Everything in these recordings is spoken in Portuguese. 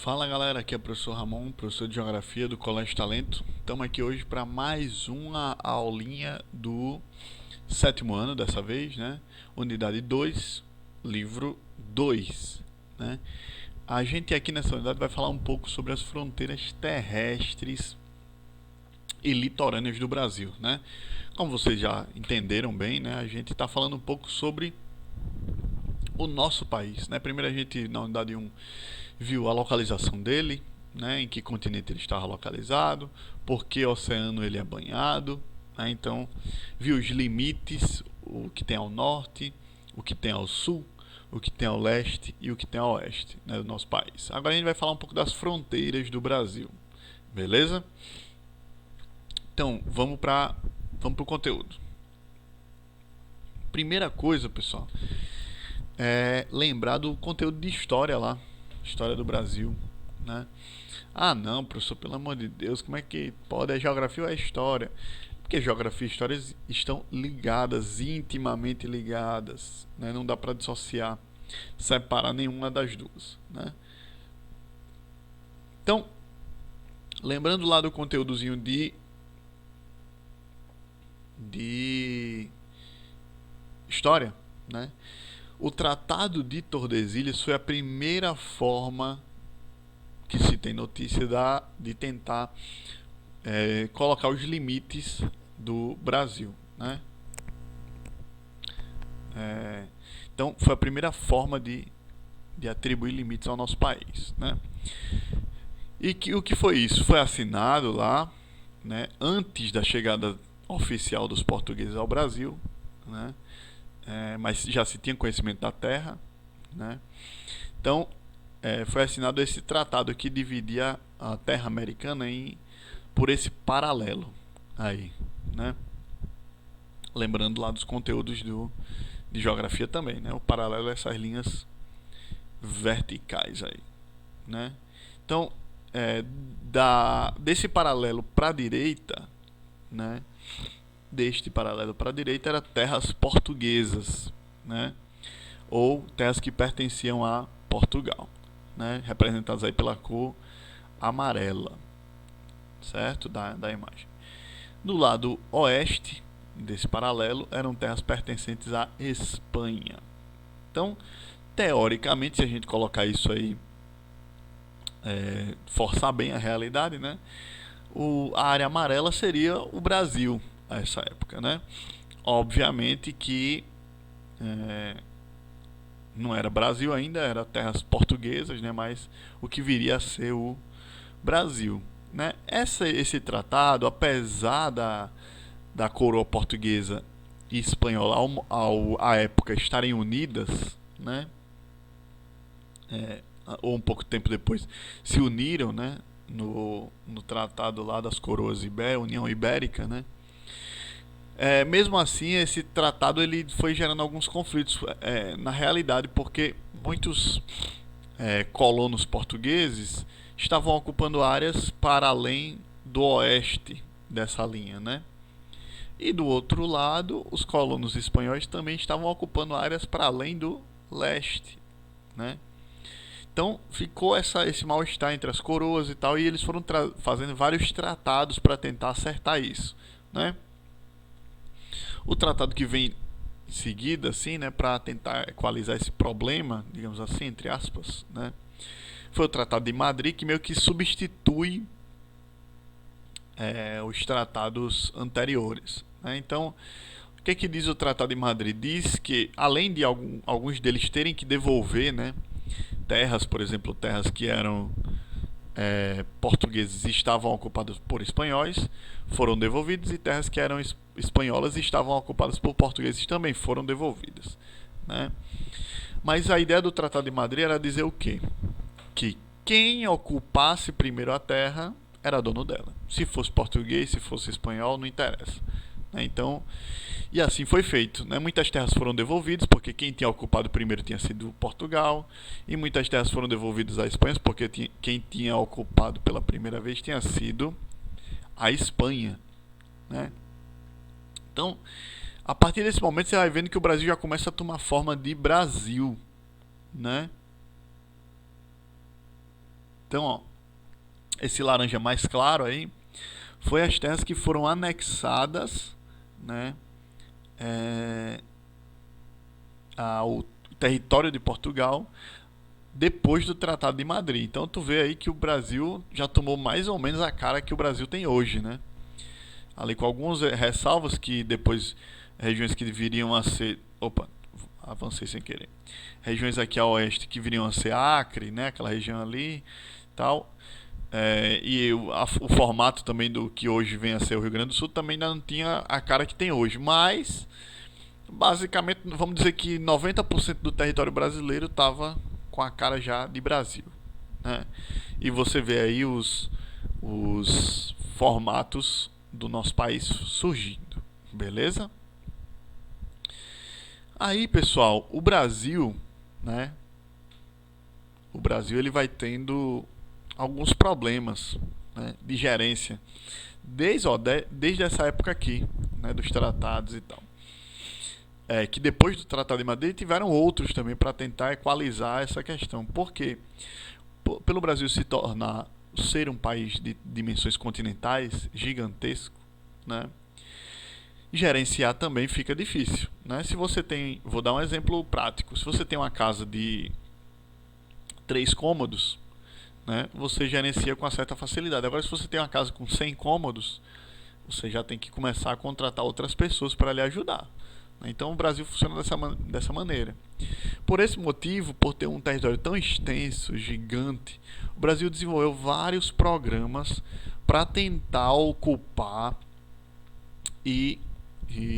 Fala galera, aqui é o professor Ramon, professor de Geografia do Colégio Talento. Estamos aqui hoje para mais uma aulinha do sétimo ano, dessa vez, né? Unidade 2, livro 2, né? A gente aqui nessa unidade vai falar um pouco sobre as fronteiras terrestres e litorâneas do Brasil, né? Como vocês já entenderam bem, né? A gente está falando um pouco sobre o nosso país, né? Primeiro a gente, na unidade 1, viu a localização dele, né? Em que continente ele estava localizado, por que oceano ele é banhado, né? Então, viu os limites, o que tem ao norte, o que tem ao sul, o que tem ao leste e o que tem ao oeste, né, do nosso país. Agora a gente vai falar um pouco das fronteiras do Brasil, beleza? Então, vamos pro conteúdo. Primeira coisa, pessoal, é lembrar do conteúdo de história lá, história do Brasil, né? Ah, não, professor, pelo amor de Deus, como é que pode? É geografia ou é história? Porque geografia e história estão ligadas, intimamente ligadas, né? Não dá para dissociar, separar nenhuma das duas, né? Então, lembrando lá do conteúdozinho de história, né? O Tratado de Tordesilhas foi a primeira forma que se tem notícia de tentar colocar os limites do Brasil, né? Então foi a primeira forma de atribuir limites ao nosso país, né? O que foi isso? Foi assinado lá, né, antes da chegada oficial dos portugueses ao Brasil, né? Mas já se tinha conhecimento da terra, né? Então foi assinado esse tratado que dividia a terra americana por esse paralelo aí, né? Lembrando lá dos conteúdos de geografia também, né? O paralelo é essas linhas verticais aí, né? Então, desse paralelo para a direita, né? Deste paralelo para a direita eram terras portuguesas, né? Ou terras que pertenciam a Portugal, né? Representadas aí pela cor amarela, certo? Da imagem. Do lado oeste desse paralelo eram terras pertencentes à Espanha. Então, teoricamente, se a gente colocar isso aí, forçar bem a realidade, né? A área amarela seria o Brasil a essa época, né? Obviamente que não era Brasil ainda, era terras portuguesas, né? Mas o que viria a ser o Brasil, né? Esse tratado, apesar da coroa portuguesa e espanhola à época estarem unidas, né? Ou um pouco tempo depois se uniram, né? No tratado lá das coroas União Ibérica, né? Mesmo assim, esse tratado ele foi gerando alguns conflitos na realidade, porque muitos colonos portugueses estavam ocupando áreas para além do oeste dessa linha, né? E do outro lado, os colonos espanhóis também estavam ocupando áreas para além do leste, né? Então ficou esse mal-estar entre as coroas e tal, e eles foram fazendo vários tratados para tentar acertar isso, né? O tratado que vem em seguida, assim, né, para tentar equalizar esse problema, digamos assim, entre aspas, né, foi o Tratado de Madrid, que meio que substitui os tratados anteriores, né? Então, o que diz o Tratado de Madrid? Diz que, além de alguns deles terem que devolver, né, terras, por exemplo, terras que eram portugueses e estavam ocupadas por espanhóis, foram devolvidas, e terras que eram espanholas e estavam ocupadas por portugueses também foram devolvidas, né? Mas a ideia do Tratado de Madrid era dizer o quê? Que quem ocupasse primeiro a terra era dono dela. Se fosse português, se fosse espanhol, não interessa, né? Então, e assim foi feito, né? Muitas terras foram devolvidas porque quem tinha ocupado primeiro tinha sido Portugal, e muitas terras foram devolvidas à Espanha porque quem tinha ocupado pela primeira vez tinha sido a Espanha, né? Então, a partir desse momento você vai vendo que o Brasil já começa a tomar forma de Brasil, né? Então, ó, esse laranja mais claro aí foi as terras que foram anexadas, né, ao território de Portugal depois do Tratado de Madrid. Então tu vê aí que o Brasil já tomou mais ou menos a cara que o Brasil tem hoje, né? Ali com algumas ressalvas que depois regiões que viriam a ser, opa, avancei sem querer. Regiões aqui a oeste que viriam a ser Acre, né? Aquela região ali, tal. O formato também do que hoje vem a ser o Rio Grande do Sul também ainda não tinha a cara que tem hoje, mas basicamente vamos dizer que 90% do território brasileiro estava com a cara já de Brasil, né? E você vê aí os formatos do nosso país surgindo, beleza? Aí, pessoal, o Brasil, né? O Brasil ele vai tendo alguns problemas, né, de gerência desde essa época aqui, né, dos tratados e tal. Que depois do Tratado de Madrid tiveram outros também para tentar equalizar essa questão. Por quê? Pelo Brasil ser um país de dimensões continentais gigantesco, né, gerenciar também fica difícil, né? Se você tem, vou dar um exemplo prático, se você tem uma casa de 3 cômodos, né, você gerencia com uma certa facilidade. Agora, se você tem uma casa com 100 cômodos, você já tem que começar a contratar outras pessoas para lhe ajudar. Então o Brasil funciona dessa maneira. Por esse motivo, por ter um território tão extenso, gigante, o Brasil desenvolveu vários programas para tentar ocupar e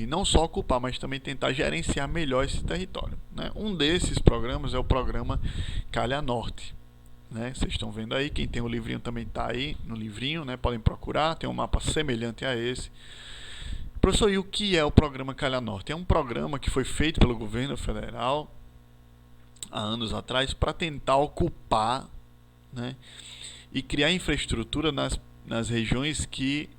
não só ocupar, mas também tentar gerenciar melhor esse território, né? Um desses programas é o programa Calha Norte, né? Vocês estão vendo aí, quem tem o livrinho também está aí no livrinho, né? Podem procurar, tem um mapa semelhante a esse. Professor, e o que é o programa Calha Norte? É um programa que foi feito pelo governo federal há anos atrás para tentar ocupar, né, e criar infraestrutura nas regiões que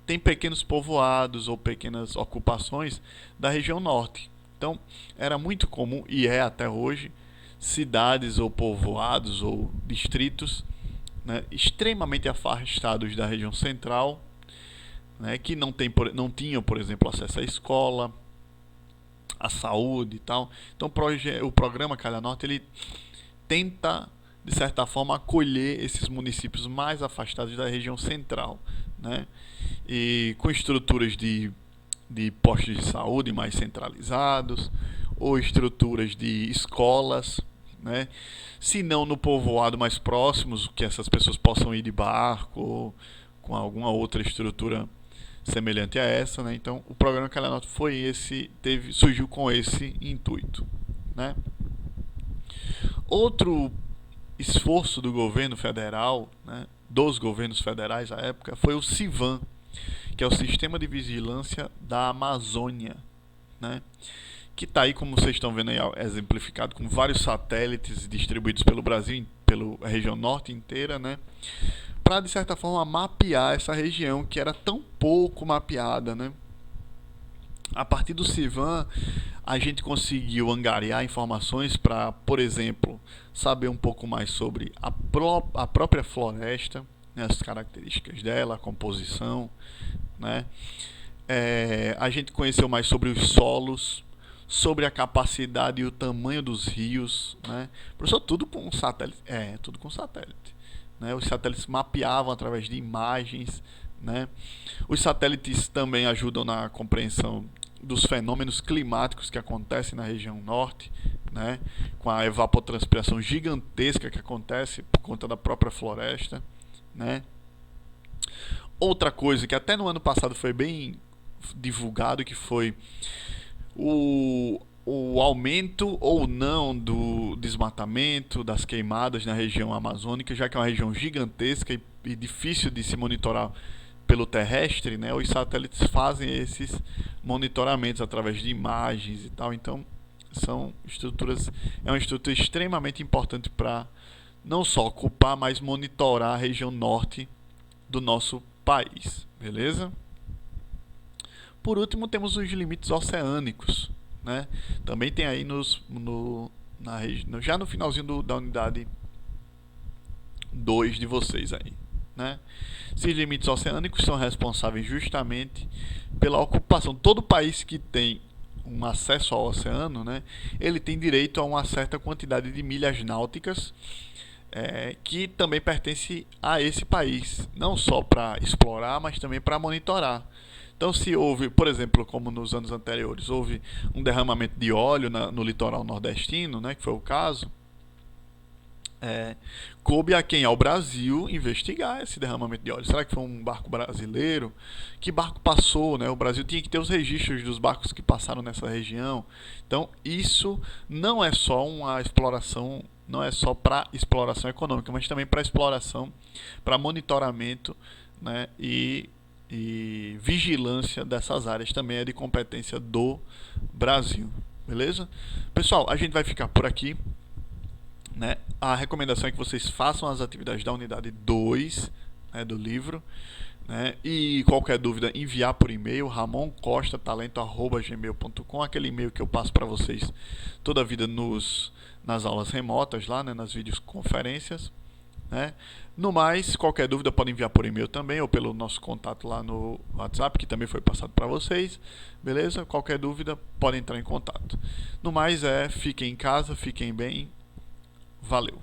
tem pequenos povoados ou pequenas ocupações da região norte. Então, era muito comum, e é até hoje, cidades ou povoados ou distritos, né, extremamente afastados da região central, né, que não tinham, por exemplo, acesso à escola, à saúde e tal. Então o programa Calha Norte ele tenta, de certa forma, acolher esses municípios mais afastados da região central, né, e com estruturas de postos de saúde mais centralizados, ou estruturas de escolas, né, se não no povoado mais próximos, que essas pessoas possam ir de barco ou com alguma outra estrutura semelhante a essa, né? Então, o programa Calha Norte surgiu com esse intuito, né? Outro esforço do governo federal, né, dos governos federais à época, foi o CIVAM, que é o Sistema de Vigilância da Amazônia, né? Que está aí, como vocês estão vendo aí, exemplificado com vários satélites distribuídos pelo Brasil, pela região norte inteira, né? Para, de certa forma, mapear essa região que era tão pouco mapeada, né? A partir do CIVAM, a gente conseguiu angariar informações para, por exemplo, saber um pouco mais sobre a própria floresta, né, as características dela, a composição, né? A gente conheceu mais sobre os solos, sobre a capacidade e o tamanho dos rios, né? Professor, tudo com satélite? Tudo com satélite. Né? Os satélites mapeavam através de imagens, né? Os satélites também ajudam na compreensão dos fenômenos climáticos que acontecem na região norte, né? Com a evapotranspiração gigantesca que acontece por conta da própria floresta, né? Outra coisa que até no ano passado foi bem divulgado, que foi o aumento ou não do desmatamento, das queimadas na região amazônica, já que é uma região gigantesca e difícil de se monitorar pelo terrestre, né? Os satélites fazem esses monitoramentos através de imagens e tal. Então, é uma estrutura extremamente importante para não só ocupar, mas monitorar a região norte do nosso país, beleza? Por último, temos os limites oceânicos, né? Também tem aí já no finalzinho da unidade 2 de vocês aí, né? Esses limites oceânicos são responsáveis justamente pela ocupação. Todo país que tem um acesso ao oceano, né, ele tem direito a uma certa quantidade de milhas náuticas que também pertence a esse país, não só para explorar, mas também para monitorar. Então, se houve, por exemplo, como nos anos anteriores, houve um derramamento de óleo no litoral nordestino, né, que foi o caso, coube a quem? Ao Brasil investigar esse derramamento de óleo. Será que foi um barco brasileiro? Que barco passou, né? O Brasil tinha que ter os registros dos barcos que passaram nessa região. Então, isso não é só uma exploração, não é só para exploração econômica, mas também para exploração, para monitoramento, né? E vigilância dessas áreas também é de competência do Brasil. Beleza? Pessoal, a gente vai ficar por aqui. Né? A recomendação é que vocês façam as atividades da unidade 2, né, do livro, né? E qualquer dúvida enviar por e-mail ramoncostatalento@gmail.com, aquele e-mail que eu passo para vocês toda a vida nas aulas remotas lá, né, nas videoconferências, né? No mais, qualquer dúvida pode enviar por e-mail também ou pelo nosso contato lá no WhatsApp, que também foi passado para vocês, beleza? Qualquer dúvida pode entrar em contato. No mais, fiquem em casa, fiquem bem. Valeu!